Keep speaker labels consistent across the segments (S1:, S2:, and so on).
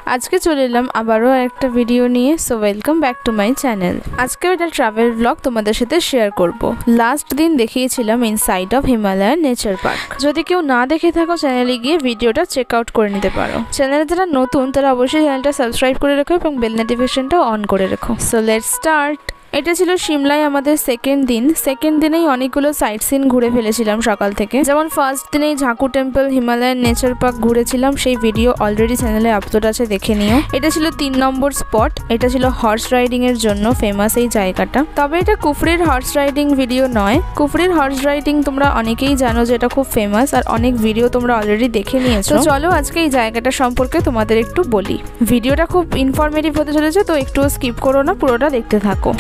S1: আজকে চলে এলাম আবারও একটা ভিডিও নিয়ে। So welcome back to my channel. আজকে একটা ট্রাভেল ব্লগ তোমাদের সাথে শেয়ার করব। লাস্ট দিন দেখিয়েছিলাম inside of Himalayan nature park. যদি কেউ না দেখে থাকো চ্যানেলে গিয়ে ভিডিওটা চেক আউট করে নিতে পারো। চ্যানেলে যারা নতুন তারা অবশ্যই চ্যানেলটা সাবস্ক্রাইব করে রেখো এবং বেল নোটিফিকেশনটাও অন করে রেখো। So let's start. এটা ছিল সিমলায় আমাদের সেকেন্ড দিনেই অনেকগুলো সাইট সিন ঘুরে ফেলেছিলাম সকাল থেকে। যেমন ফার্স্ট দিনেই ঝাঁকু টেম্পল, হিমালয়ান নেচার পার্ক ঘুরেছিলাম, সেই ভিডিও অলরেডি চ্যানেলে আপলোড আছে, দেখে নিও। এটা ছিল 3 নম্বর স্পট। এটা ছিল হর্স রাইডিং এর জন্য ফেমাস এই জায়গাটা। তবে এটা কুফরির হর্স রাইডিং ভিডিও নয়। কুফরির হর্স রাইডিং তোমরা অনেকেই জানো যে এটা খুব ফেমাস, আর অনেক ভিডিও তোমরা অলরেডি দেখে নিয়েছো। চলো আজকে এই জায়গাটা সম্পর্কে তোমাদের একটু বলি। ভিডিওটা খুব ইনফরমেটিভ হতে চলেছে, তো একটু স্কিপ করো না, পুরোটা দেখতে থাকো।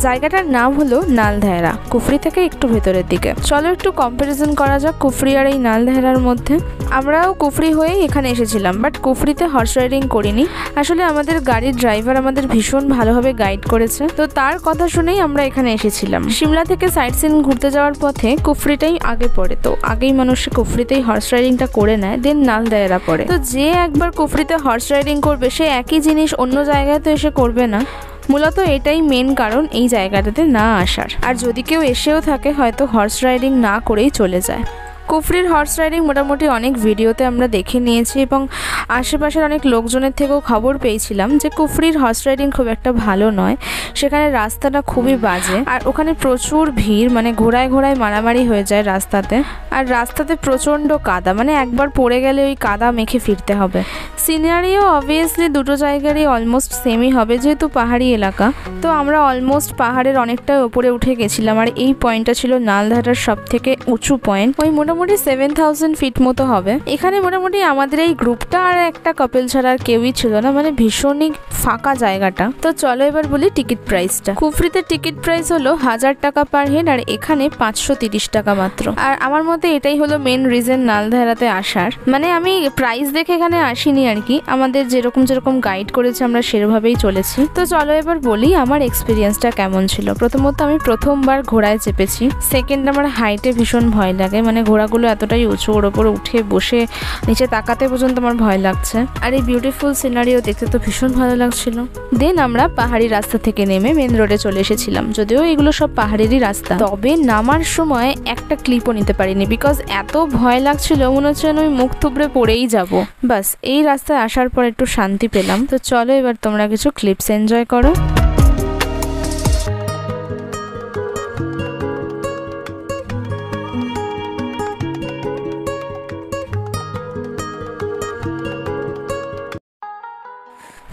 S1: জায়গাটার নাম হলো নালদেহরা, কুফরি থেকে একটু ভেতরের দিকে। চলো একটু কম্পারিজন করা যাক কুফরি আর এই নালদেহরার মধ্যে। আমরাও কুফরি হয়েই এখানে এসেছিলাম, বাট কুফরিতে হর্স রাইডিং করিনি। আসলে আমাদের গাড়ির ড্রাইভার আমাদের ভীষণ ভালোভাবে গাইড করেছে, তো তার কথা শুনেই আমরা এখানে এসেছিলাম। সিমলা থেকে সাইট সিন ঘুরতে যাওয়ার পথে কুফরিটাই আগে পড়ে, তো আগেই মানুষ কুফরিতেই হর্স রাইডিংটা করে নেয়, দেন নালদেহরা পড়ে। তো যে একবার কুফরিতে হর্স রাইডিং করবে সে একই জিনিস অন্য জায়গায় তো এসে করবে না। মূলত এটাই মেন কারণ এই জায়গাটাতে না আসার। আর যদি কেউ এসেও থাকে হয়তো হর্স রাইডিং না করেই চলে যায়। কুফরির হর্স রাইডিং মোটামুটি অনেক ভিডিওতে আমরা দেখে নিয়েছি এবং আশেপাশের অনেক লোকজনের থেকেও খবর পেয়েছিলাম যে কুফরির হর্স রাইডিং খুব একটা ভালো নয়। সেখানে রাস্তাটা খুবই বাজে, আর ওখানে প্রচুর ভিড়, মানে ঘোড়ায় ঘোড়ায় মারামারি হয়ে যায় রাস্তাতে। আর রাস্তাতে প্রচণ্ড কাদা, মানে একবার পড়ে গেলে ওই কাদা মেখে ফিরতে হবে। সিনারিও অবভিয়াসলি দুটো জায়গারই অলমোস্ট সেমই হবে, যেহেতু পাহাড়ি এলাকা। তো আমরা অলমোস্ট পাহাড়ের অনেকটা উপরে উঠে গেছিলাম, আর এই পয়েন্টটা ছিল নালদেহরার সব থেকে উঁচু পয়েন্ট। ওই মোটামুটি 7000 ফিট মতো হবে। এখানে মোটামুটি আমাদের এই গ্রুপটা আর একটা কাপল ছাড়া আর কেউই ছিল না, মানে ভীষণই ফাঁকা জায়গাটা। তো চলো এবার বলি টিকিট প্রাইসটা। কুফরিতে টিকিট প্রাইস হলো 1000 টাকা পার হেড, আর এখানে 530 টাকা মাত্র। আর আমার মতে এটাই হলো মেন রিজন নালদেহরাতে আসার। মানে আমি প্রাইস দেখে এখানে আসিনি আর কি, আমাদের যেরকম গাইড করেছে আমরা সেভাবেই চলেছি। তো চলো এবার বলি আমার এক্সপিরিয়েন্সটা কেমন ছিল। প্রথমত আমি প্রথমবার ঘোড়ায় চেপেছি। সেকেন্ড আমার হাইটে ভীষণ ভয় লাগে, মানে ঘোড়াগুলো এতটাই উঁচু, ওর ওপরে উঠে বসে নিচে তাকাতে পর্যন্ত আমার ভয় লাগছে। আর এই বিউটিফুল সিনারিও দেখতে তো ভীষণ ভালো লাগছিল। দেন আমরা পাহাড়ি রাস্তা থেকে নেমে মেন রোডে চলে এসেছিলাম। যদিও এগুলো সব পাহাড়েরই রাস্তা, তবে নামার সময় একটা ক্লিপও নিতে পারিনি, বিকজ এত ভয় লাগছিল, মনে হচ্ছে আমি মুখ থুবড়ে পড়েই যাব। বাস এই রাস্তায় আসার পর একটু শান্তি পেলাম। তো চলো এবার তোমরা কিছু ক্লিপস এনজয় করো।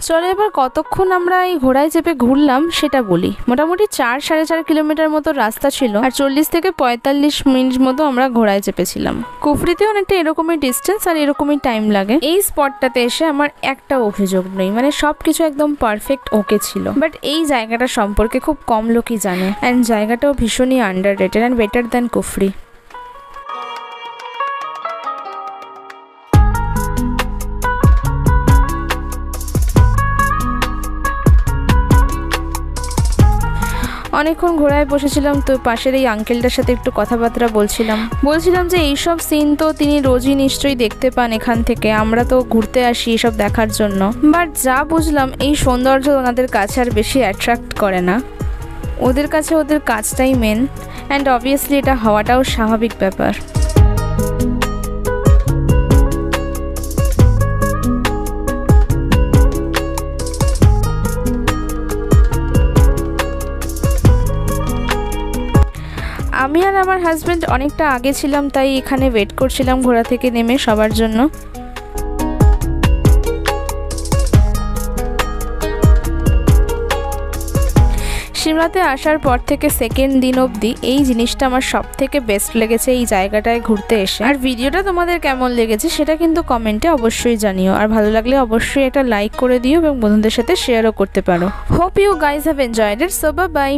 S1: চলো এবার কতক্ষণ আমরা এই ঘোড়ায় চেপে ঘুরলাম সেটা বলি। মোটামুটি 4-4.5 কিলোমিটার মতো রাস্তা ছিল, আর 40 থেকে 45 মিনিট মতো আমরা ঘোড়ায় চেপেছিলাম। কুফরিতে অনেকটা এরকমই ডিস্টেন্স আর এরকমই টাইম লাগে। এই স্পটটাতে এসে আমার একটা অভিযোগ নেই, মানে সবকিছু একদম পারফেক্ট ওকে ছিল। বাট এই জায়গাটা সম্পর্কে খুব কম লোকই জানে, অ্যান্ড জায়গাটাও ভীষণই আন্ডাররেটেড অ্যান্ড বেটার দ্যান কুফরি। অনেকক্ষণ ঘোড়ায় বসেছিলাম, তো পাশের এই আঙ্কেলটার সাথে একটু কথাবার্তা বলছিলাম যে এইসব সিন তো তিনি রোজই নিশ্চয়ই দেখতে পান এখান থেকে, আমরা তো ঘুরতে আসি এসব দেখার জন্য। বাট যা বুঝলাম এই সৌন্দর্য ওনাদের কাছে আর বেশি অ্যাট্রাক্ট করে না, ওদের কাছে ওদের কাজটাই মেন, অ্যান্ড অবভিয়াসলি এটা হওয়াটাও স্বাভাবিক ব্যাপার। আমি আর আমার হাজব্যান্ড অনেকটা আগে ছিলাম, তাই এখানে ওয়েট করছিলাম ঘোড়া থেকে নেমে সবার জন্য। সিমলাতে আসার পর থেকে সেকেন্ড দিন অবধি এই জিনিসটা আমার সব থেকে বেস্ট লেগেছে এই জায়গাটায় ঘুরতে এসে। আর ভিডিওটা তোমাদের কেমন লেগেছে সেটা কিন্তু কমেন্টে অবশ্যই জানিও, আর ভালো লাগলে অবশ্যই একটা লাইক করে দিও এবং বন্ধুদের সাথে শেয়ারও করতে পারো। Hope you guys have enjoyed it. So by.